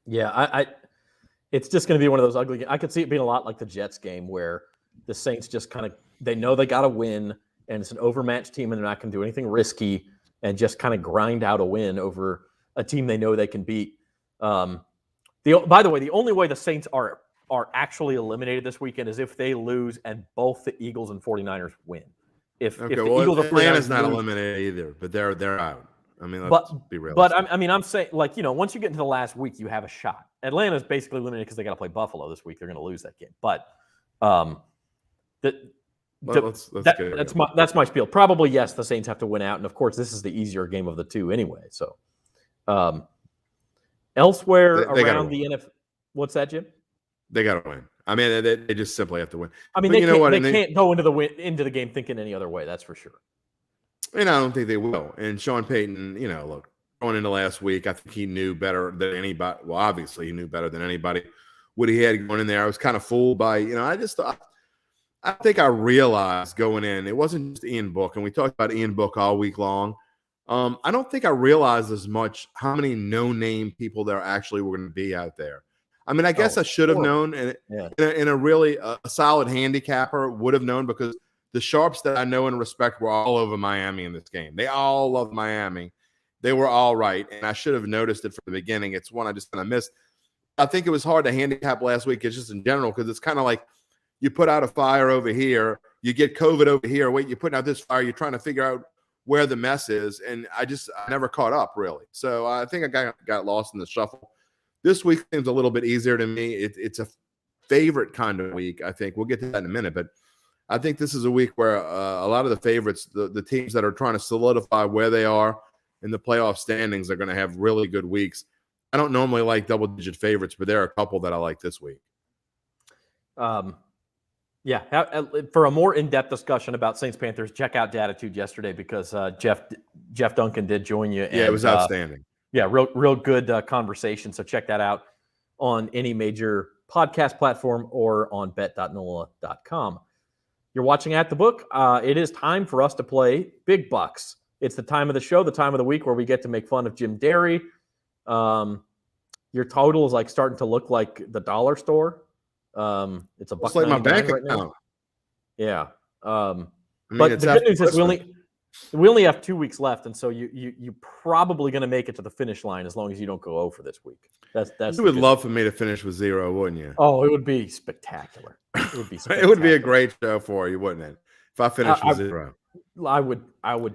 Yeah, it's just going to be one of those ugly games. I could see it being a lot like the Jets game where the Saints just kind of – they know they got to win, and it's an overmatched team, and they're not going to do anything risky and just kind of grind out a win over a team they know they can beat. By the way, the only way the Saints are actually eliminated this weekend is if they lose and both the Eagles and 49ers win. If the Eagles Atlanta's not eliminated either, but they're out. I mean, let's be realistic. But I'm saying, once you get into the last week, you have a shot. Atlanta's basically eliminated because they got to play Buffalo this week. They're going to lose that game. But that's my spiel. Probably, yes, the Saints have to win out. And, of course, this is the easier game of the two anyway. So, elsewhere around the NFL. What's that, Jim? They got to win. I mean, they just simply have to win. I mean, they can't go into the game thinking any other way. That's for sure. And I don't think they will. And Sean Payton, look, going into last week. I think he knew better than anybody. Well, obviously he knew better than anybody what he had going in there. I was kind of fooled by, I just thought, I think I realized going in, it wasn't just Ian Book, and we talked about Ian Book all week long. I don't think I realized as much how many no-name people there actually were going to be out there. I mean, I guess I should have known, and in a really solid handicapper would have known, because the sharps that I know and respect were all over Miami in this game. They all love Miami. They were all right, and I should have noticed it from the beginning. It's one I just kind of missed. I think it was hard to handicap last week, it's just in general, because it's kind of like you put out a fire over here, you get COVID over here, wait, you're putting out this fire, you're trying to figure out where the mess is, and I never caught up, really. So I think I got lost in the shuffle. This week seems a little bit easier to me. It's a favorite kind of week, I think. We'll get to that in a minute, but I think this is a week where a lot of the favorites, the teams that are trying to solidify where they are in the playoff standings, are going to have really good weeks. I don't normally like double-digit favorites, but there are a couple that I like this week. Yeah, for a more in-depth discussion about Saints-Panthers, check out Datitude yesterday, because Jeff Duncan did join you. Yeah, it was outstanding. Yeah, real good conversation. So check that out on any major podcast platform or on bet.NOLA.com. You're watching At the Book. It is time for us to play Big Bucks. It's the time of the show, the time of the week where we get to make fun of Jim Derry. Your total is like starting to look like the dollar store. It's $1.99 like my bank right account. now. Yeah. But the good news is we only have 2 weeks left, and so you probably going to make it to the finish line as long as you don't go over this week. That's you would love for me to finish with 0, wouldn't you? Oh, it would be spectacular. It would be spectacular. It would be a great show for you, wouldn't it? If I finished with 0. I would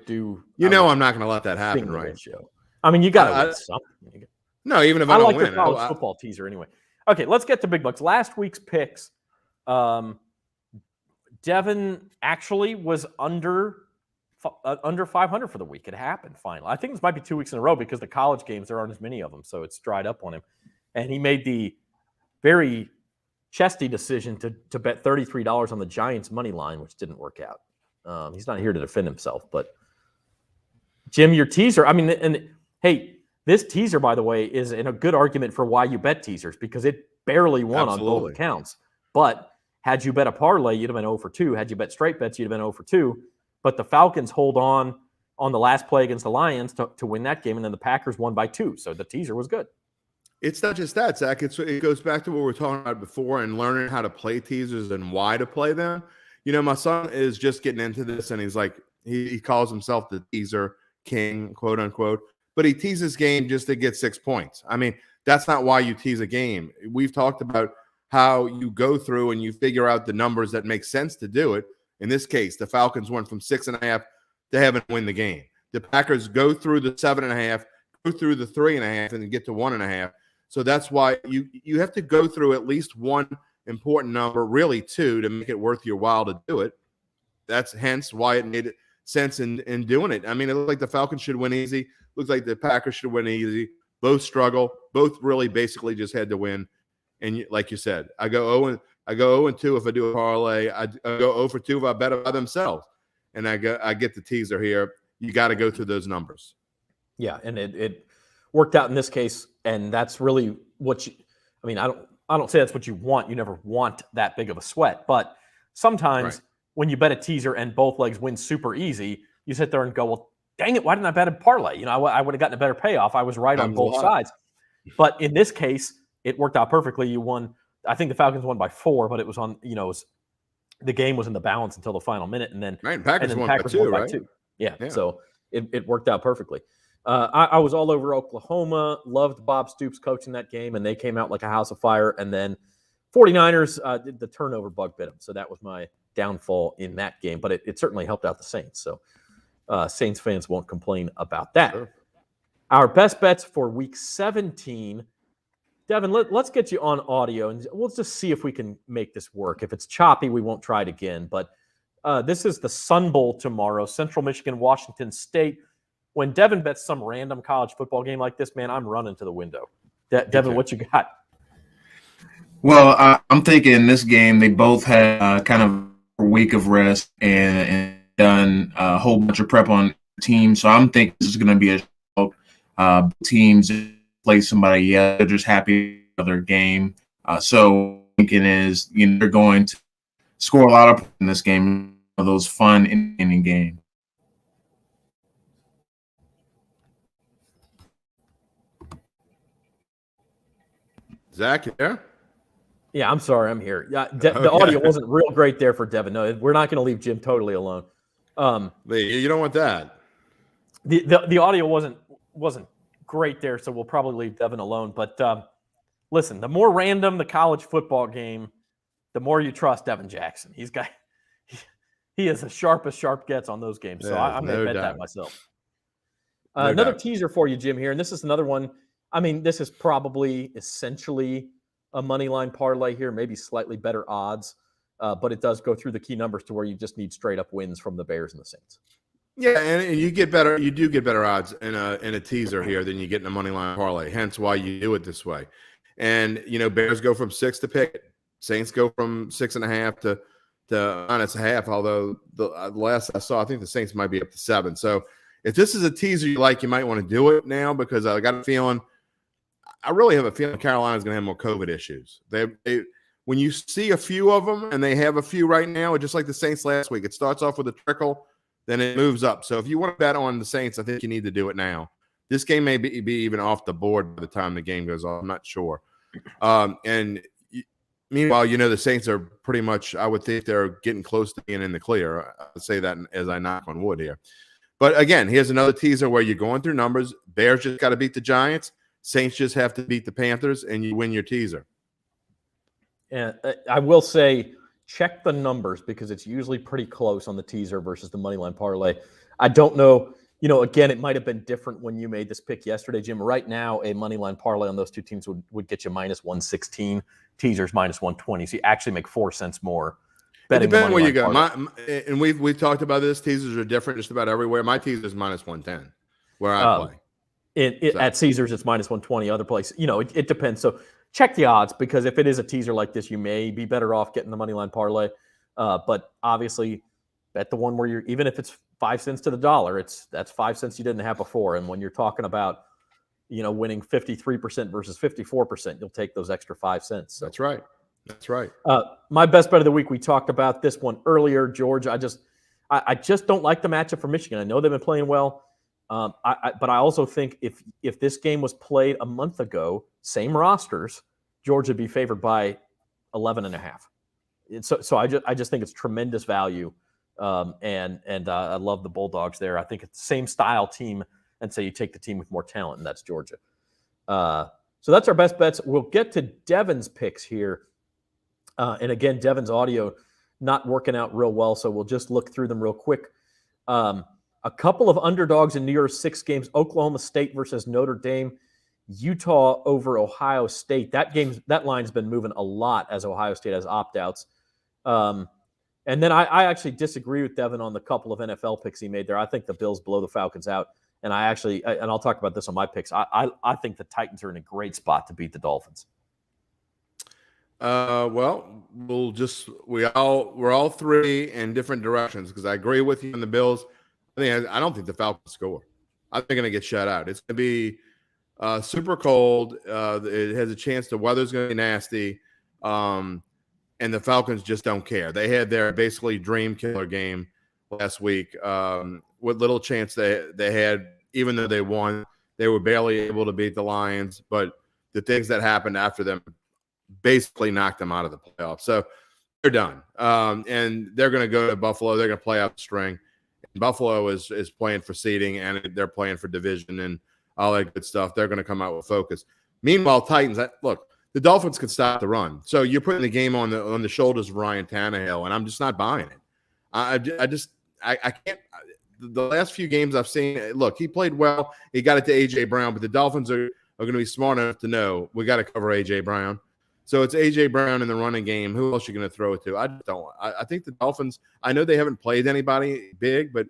do. I'm not going to let that happen, right? Show. I mean, you got to win something. No, even if I don't like win. the college football teaser anyway. Okay, let's get to Big Bucks. Last week's picks, Devin actually was under 500 for the week. It happened finally. I think this might be 2 weeks in a row, because the college games, there aren't as many of them, so it's dried up on him. And he made the very chesty decision to bet $33 on the Giants money line, which didn't work out. He's not here to defend himself, but Jim, your teaser. I mean, and hey, this teaser, by the way, is in a good argument for why you bet teasers, because it barely won on both accounts. But had you bet a parlay, you'd have been 0 for 2. Had you bet straight bets, you'd have been 0 for 2. But the Falcons hold on the last play against the Lions to win that game, and then the Packers won by 2. So the teaser was good. It's not just that, Zach. It goes back to what we were talking about before, and learning how to play teasers and why to play them. My son is just getting into this, and he's like, he calls himself the teaser king, quote unquote. But he teases game just to get 6 points. I mean, that's not why you tease a game. We've talked about how you go through and you figure out the numbers that make sense to do it. In this case, the Falcons went from 6.5 to having to win the game. The Packers go through the 7.5, go through the 3.5, and then get to 1.5. So that's why you have to go through at least one important number, really 2, to make it worth your while to do it. That's hence why it made sense in doing it. I mean, it looked like the Falcons should win easy. Looks like the Packers should win easy. Both struggle. Both really basically just had to win. And like you said, I go 0-2 if I do a parlay. I go 0 for 2 if I bet by themselves. And I get the teaser here. You got to go through those numbers. Yeah, and it worked out in this case, and that's really what you. I mean, I don't say that's what you want. You never want that big of a sweat, but sometimes when you bet a teaser and both legs win super easy, you sit there and go, well, dang it, why didn't I bet a parlay? I would have gotten a better payoff. I was right on both sides. But in this case, it worked out perfectly. You won. I think the Falcons won by 4, but it was on, the game was in the balance until the final minute. And then Packers won by 2, right? 2. Yeah. So it worked out perfectly. I was all over Oklahoma, loved Bob Stoops coaching that game, and they came out like a house of fire. And then 49ers, the turnover bug bit them. So that was my downfall in that game. But it certainly helped out the Saints. So Saints fans won't complain about that. Sure. Our best bets for week 17. Devin, let's get you on audio, and we'll just see if we can make this work. If it's choppy, we won't try it again. But this is the Sun Bowl tomorrow, Central Michigan, Washington State. When Devin bets some random college football game like this, man, I'm running to the window. Devin, what you got? Well, I'm thinking this game, they both had kind of a week of rest and done a whole bunch of prep on the team. So I'm thinking this is going to be a Teams play somebody, yeah, they're just happy with their game. So thinking is, they're going to score a lot of points in this game, those fun inning games. Zach, you there? Yeah, I'm sorry, I'm here. Yeah, the audio wasn't real great there for Devin. No, we're not going to leave Jim totally alone. You don't want that. The audio wasn't great there, so we'll probably leave Devin alone. But listen, the more random the college football game, the more you trust Devin Jackson. He is as sharp as sharp gets on those games. So I'm going to bet that myself. Another teaser for you, Jim, here, and this is another one. I mean, this is probably essentially a money line parlay here, maybe slightly better odds, but it does go through the key numbers to where you just need straight up wins from the Bears and the Saints. Yeah, and you do get better odds in a teaser here than you get in a money line parlay. Hence why you do it this way. And Bears go from 6 to pick it. Saints go from 6.5 to -0.5. Although the last I saw, I think the Saints might be up to 7. So if this is a teaser you like, you might want to do it now, because I got a feeling. I really have a feeling Carolina's going to have more COVID issues. They when you see a few of them, and they have a few right now, just like the Saints last week, it starts off with a trickle, then it moves up. So if you want to bet on the Saints, I think you need to do it now. This game may be even off the board by the time the game goes off. I'm not sure. Meanwhile, the Saints are pretty much, I would think they're getting close to being in the clear. I say that as I knock on wood here. But again, here's another teaser where you're going through numbers. Bears just got to beat the Giants. Saints just have to beat the Panthers, and you win your teaser. And I will say, check the numbers, because it's usually pretty close on the teaser versus the money line parlay. I don't know. Again, it might have been different when you made this pick yesterday, Jim. Right now, a money line parlay on those two teams would get you -116. Teasers -120. So you actually make 4 cents more. It depends where you go. And we've talked about this. Teasers are different just about everywhere. My teaser is -110 where I play. At Caesars, it's -120. Other places, it depends. So check the odds, because if it is a teaser like this, you may be better off getting the money line parlay. But obviously, bet the one where even if it's 5 cents to the dollar, that's 5 cents you didn't have before. And when you're talking about, winning 53% versus 54%, you'll take those extra 5 cents. So. That's right. That's right. My best bet of the week, we talked about this one earlier, George. I just don't like the matchup for Michigan. I know they've been playing well. But I also think if this game was played a month ago, same rosters, Georgia would be favored by 11.5. So I just think it's tremendous value, and I love the Bulldogs there. I think it's the same style team, and so you take the team with more talent, and that's Georgia. So that's our best bets. We'll get to Devin's picks here, and again, Devin's audio not working out real well, so we'll just look through them real quick. A couple of underdogs in New Year's 6 games: Oklahoma State versus Notre Dame, Utah over Ohio State. That line's been moving a lot as Ohio State has opt-outs. And then I actually disagree with Devin on the couple of NFL picks he made there. I think the Bills blow the Falcons out. And and I'll talk about this on my picks. I think the Titans are in a great spot to beat the Dolphins. Well, we're all three in different directions, because I agree with you on the Bills. I don't think the Falcons score. I think they're going to get shut out. It's going to be super cold. It has a chance. The weather's going to be nasty, and the Falcons just don't care. They had their basically dream killer game last week. What little chance they had, even though they won, they were barely able to beat the Lions. But the things that happened after them basically knocked them out of the playoffs. So they're done, and they're going to go to Buffalo. They're going to play out the string. Buffalo is playing for seeding, and they're playing for division and all that good stuff. They're going to come out with focus. Meanwhile, Titans, look, the Dolphins can stop the run. So you're putting the game on the shoulders of Ryan Tannehill, and I'm just not buying it. I can't. The last few games I've seen, look, he played well. He got it to A.J. Brown, but the Dolphins are going to be smart enough to know we got to cover A.J. Brown. So it's A.J. Brown in the running game. Who else are you going to throw it to? I just don't. I think the Dolphins, I know they haven't played anybody big, but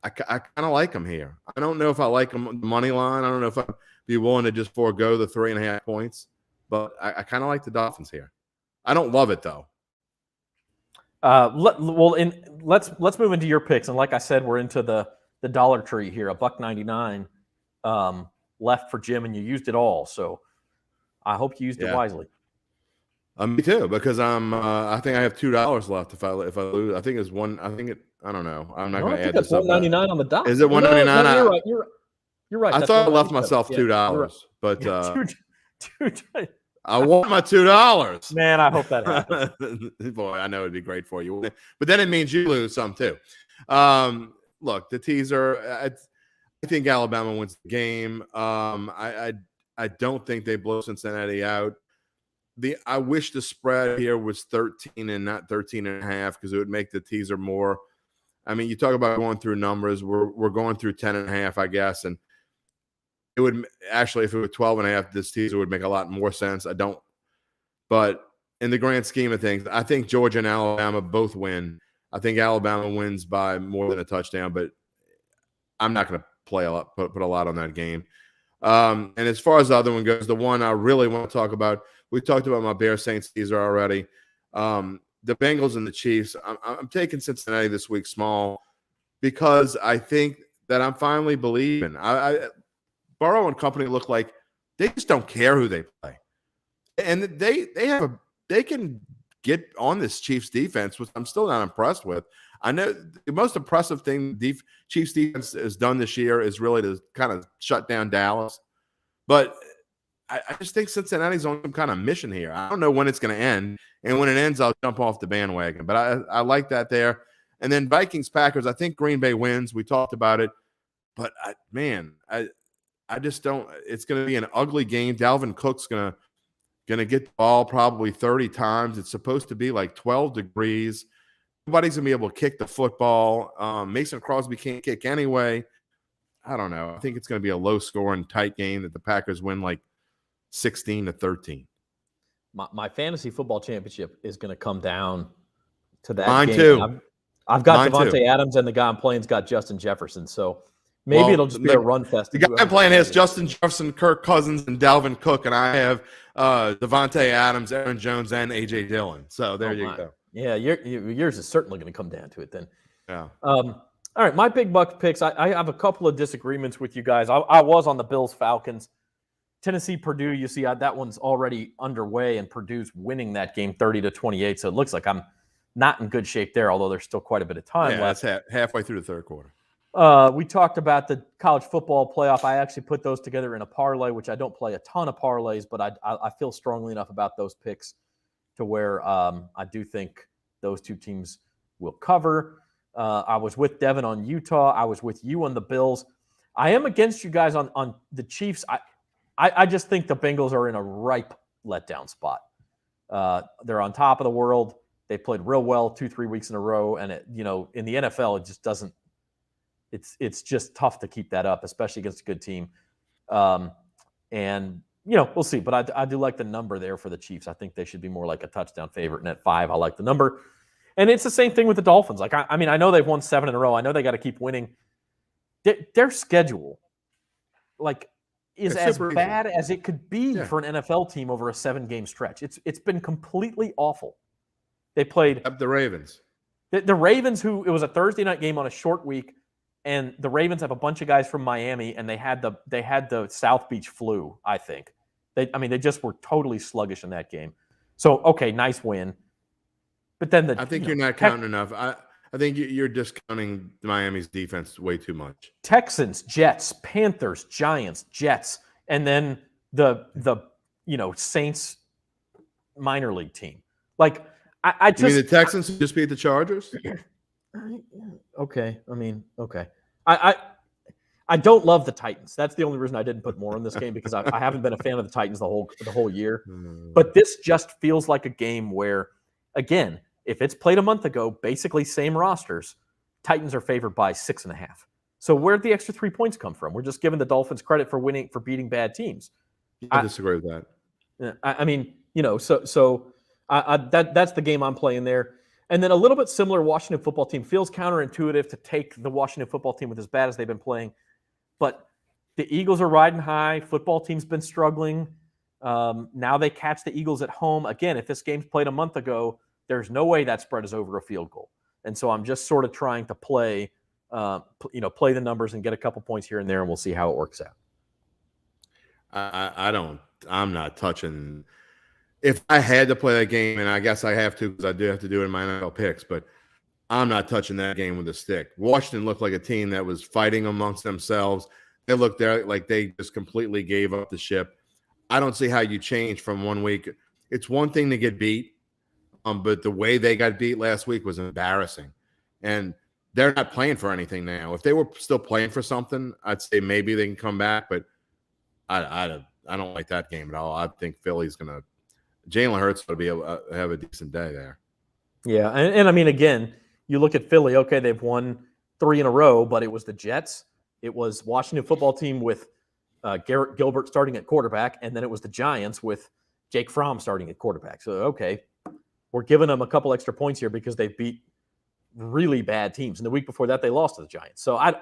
I kind of like them here. I don't know if I like them the money line. I don't know if I'd be willing to just forego the 3.5 points, but I kind of like the Dolphins here. I don't love it, though. Let's move into your picks. And like I said, we're into the Dollar Tree here, $1.99. left for Jim, and you used it all. So I hope you used it wisely. Me too, because I think I have $2 left if I lose. I think it's one. I don't know. I'm not going to add this up. $1.99 on the dot. Is it $1.99? No, you're right. You're right. I thought I left myself $2, but I want my $2. Man, I hope that happens. Boy, I know it'd be great for you, but then it means you lose some too. Look, the teaser. I think Alabama wins the game. I don't think they blow Cincinnati out. I wish the spread here was 13 and not 13.5, because it would make the teaser more. I mean, you talk about going through numbers. We're going through 10.5, I guess, and it would actually, if it was 12.5, this teaser would make a lot more sense. I don't, but in the grand scheme of things, I think Georgia and Alabama both win. I think Alabama wins by more than a touchdown, but I'm not going to play a lot, put a lot on that game. And as far as the other one goes, the one I really want to talk about, we talked about my Bears Saints teaser already. The Bengals and the Chiefs. I'm taking Cincinnati this week small, because I think that I'm finally believing. Burrow and company look like they just don't care who they play, and they can get on this Chiefs defense, which I'm still not impressed with. I know the most impressive thing Chiefs defense has done this year is really to kind of shut down Dallas, but I just think Cincinnati's on some kind of mission here. I don't know when it's going to end, and when it ends, I'll jump off the bandwagon. But I like that there. And then Vikings-Packers, I think Green Bay wins. We talked about it. But, I just don't – it's going to be an ugly game. Dalvin Cook's going to get the ball probably 30 times. It's supposed to be like 12 degrees. Nobody's going to be able to kick the football. Mason Crosby can't kick anyway. I don't know. I think it's going to be a low-scoring, tight game that the Packers win like 16-13. My fantasy football championship is going to come down to that. Mine game. too. I've got Devontae Adams, and the guy I'm playing's got Justin Jefferson. So maybe it'll just be a run fest. The guy I'm playing has Justin Jefferson, Kirk Cousins, and Dalvin Cook, and I have Devontae Adams, Aaron Jones, and A.J. Dillon. So there you go. Yeah, yours is certainly going to come down to it then. Yeah. All right, my big buck picks. I have a couple of disagreements with you guys. I was on the Bills Falcons. Tennessee, Purdue, you see that one's already underway, and Purdue's winning that game 30-28. So it looks like I'm not in good shape there, although there's still quite a bit of time left. That's halfway through the third quarter. We talked about the college football playoff. I actually put those together in a parlay, which I don't play a ton of parlays, but I feel strongly enough about those picks to where I do think those two teams will cover. I was with Devin on Utah. I was with you on the Bills. I am against you guys on the Chiefs. I just think the Bengals are in a ripe letdown spot. They're on top of the world. They played real well 2-3 weeks in a row, and in the NFL, it just doesn't. It's just tough to keep that up, especially against a good team. And we'll see. But I do like the number there for the Chiefs. I think they should be more like a touchdown favorite. And at 5, I like the number. And it's the same thing with the Dolphins. Like I mean, I know they've won 7 in a row. I know they got to keep winning. Their schedule, is as bad as it could be for an NFL team over a 7-game stretch. It's been completely awful. They played the Ravens. The Ravens, who it was a Thursday night game on a short week, and the Ravens have a bunch of guys from Miami, and they had the South Beach flu. I think they just were totally sluggish in that game. So okay, nice win, but then I think you're not counting enough. I think you're discounting Miami's defense way too much. Texans, Jets, Panthers, Giants, Jets, and then the Saints minor league team. I just mean the Texans just beat the Chargers. Okay, okay. I don't love the Titans. That's the only reason I didn't put more in this game, because I haven't been a fan of the Titans the whole year. But this just feels like a game where, again, if it's played a month ago, basically same rosters, Titans are favored by 6.5. So where'd the extra 3 points come from? We're just giving the Dolphins credit for beating bad teams. I disagree with that. That's the game I'm playing there. And then a little bit similar Washington football team. Feels counterintuitive to take the Washington football team with as bad as they've been playing. But the Eagles are riding high. Football team's been struggling. Now they catch the Eagles at home. Again, if this game's played a month ago, there's no way that spread is over a field goal. And so I'm just sort of trying to play the numbers and get a couple points here and there, and we'll see how it works out. I'm not touching. If I had to play that game, and I guess I have to because I do have to do it in my NFL picks, but I'm not touching that game with a stick. Washington looked like a team that was fighting amongst themselves. They looked there like they just completely gave up the ship. I don't see how you change from 1 week. It's one thing to get beat, but the way they got beat last week was embarrassing. And they're not playing for anything now. If they were still playing for something, I'd say maybe they can come back, but I don't like that game at all. I think Philly's going to – Jalen Hurts will be able to have a decent day there. Yeah, and I mean, again, you look at Philly, okay, they've won 3 in a row, but it was the Jets. It was Washington football team with Garrett Gilbert starting at quarterback, and then it was the Giants with Jake Fromm starting at quarterback. So, okay, we're giving them a couple extra points here because they beat really bad teams. And the week before that, they lost to the Giants. So, I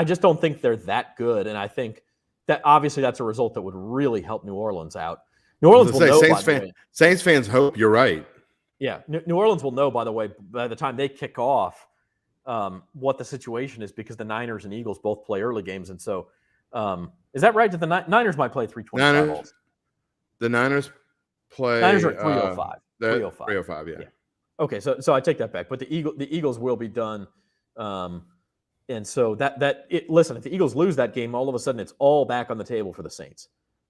just don't think they're that good, and I think that obviously that's a result that would really help New Orleans out. New Orleans will know, Saints fans hope you're right. Yeah, New Orleans will know, by the way, by the time they kick off, what the situation is because the Niners and Eagles both play early games. And so, is that right? That the Niners might play 325? The Niners play. Niners are 305. 305. 305, yeah. Okay, so I take that back. But the Eagles will be done. And so listen, if the Eagles lose that game, all of a sudden it's all back on the table for the Saints.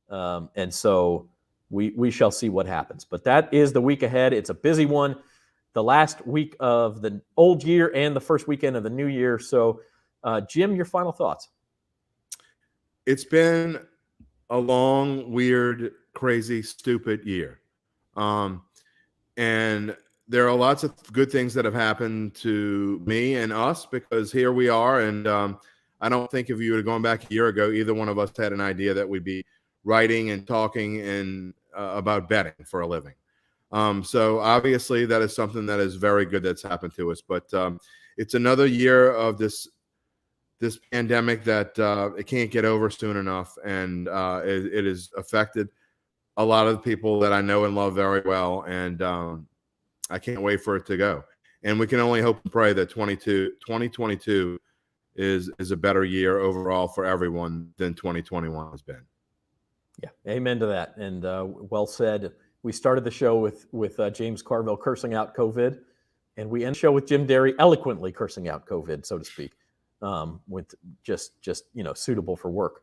And so we shall see what happens. But that is the week ahead. It's a busy one. The last week of the old year and the first weekend of the new year. So, Jim, your final thoughts? It's been a long, weird, crazy, stupid year. And there are lots of good things that have happened to me and us because here we are. And I don't think if you had gone back a year ago, either one of us had an idea that we'd be writing and talking and about betting for a living. So obviously that is something that is very good that's happened to us. But it's another year of this pandemic that it can't get over soon enough. And it has affected a lot of the people that I know and love very well. And I can't wait for it to go. And we can only hope and pray that 2022 is a better year overall for everyone than 2021 has been. Yeah, amen to that. And well said. We started the show with James Carville cursing out COVID, and we end the show with Jim Derry eloquently cursing out COVID, so to speak, with just suitable for work.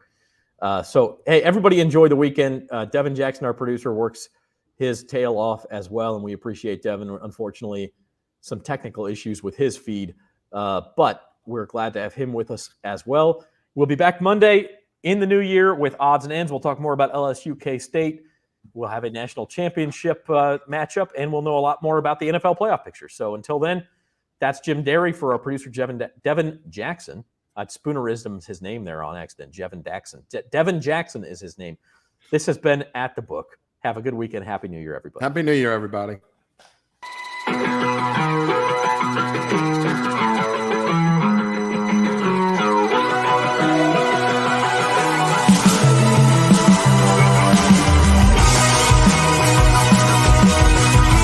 So, hey, everybody enjoy the weekend. Devin Jackson, our producer, works his tail off as well, and we appreciate Devin. Unfortunately, some technical issues with his feed, but we're glad to have him with us as well. We'll be back Monday in the new year with odds and ends. We'll talk more about LSU K-State. We'll have a national championship matchup, and we'll know a lot more about the NFL playoff picture. So until then, that's Jim Derry for our producer, Devin Jackson. Spoonerism is his name there on accident. Devin Jackson is his name. This has been At the Book. Have a good weekend. Happy New Year, everybody. Happy New Year, everybody.